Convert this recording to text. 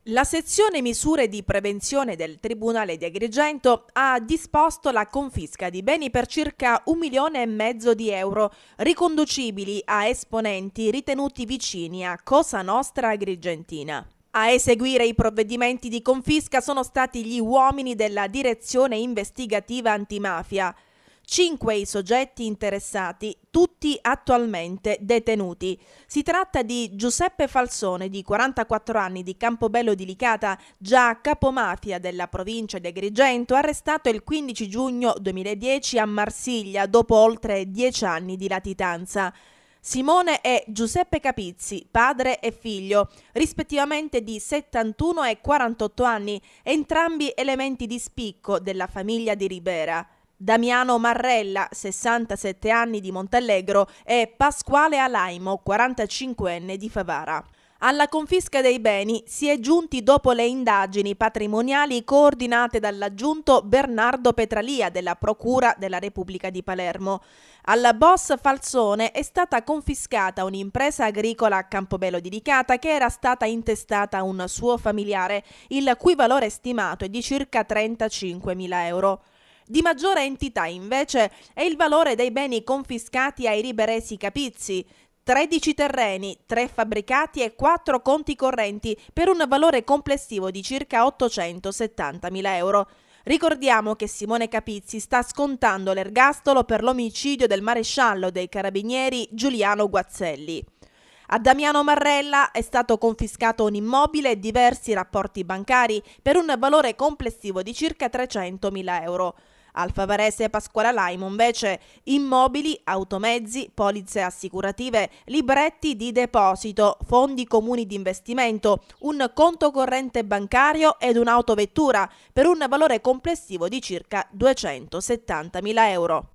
La sezione misure di prevenzione del Tribunale di Agrigento ha disposto la confisca di beni per circa 1,5 milioni di euro, riconducibili a esponenti ritenuti vicini a Cosa Nostra Agrigentina. A eseguire i provvedimenti di confisca sono stati gli uomini della Direzione Investigativa Antimafia. 5 i soggetti interessati, tutti attualmente detenuti. Si tratta di Giuseppe Falsone, di 44 anni, di Campobello di Licata, già capomafia della provincia di Agrigento, arrestato il 15 giugno 2010 a Marsiglia dopo oltre 10 anni di latitanza. Simone e Giuseppe Capizzi, padre e figlio, rispettivamente di 71 e 48 anni, entrambi elementi di spicco della famiglia di Ribera. Damiano Marrella, 67 anni, di Montallegro, e Pasquale Alaimo, 45enne, di Favara. Alla confisca dei beni si è giunti dopo le indagini patrimoniali coordinate dall'aggiunto Bernardo Petralia della Procura della Repubblica di Palermo. Al boss Falsone è stata confiscata un'impresa agricola a Campobello di Licata che era stata intestata a un suo familiare, il cui valore stimato è di circa 35.000 euro. Di maggiore entità, invece, è il valore dei beni confiscati ai riberesi Capizzi: 13 terreni, 3 fabbricati e 4 conti correnti per un valore complessivo di circa 870.000 euro. Ricordiamo che Simone Capizzi sta scontando l'ergastolo per l'omicidio del maresciallo dei carabinieri Giuliano Guazzelli. A Damiano Marrella è stato confiscato un immobile e diversi rapporti bancari per un valore complessivo di circa 300.000 euro. Al favarese Pasquale Alaimo, invece, immobili, automezzi, polizze assicurative, libretti di deposito, fondi comuni di investimento, un conto corrente bancario ed un'autovettura per un valore complessivo di circa 270.000 euro.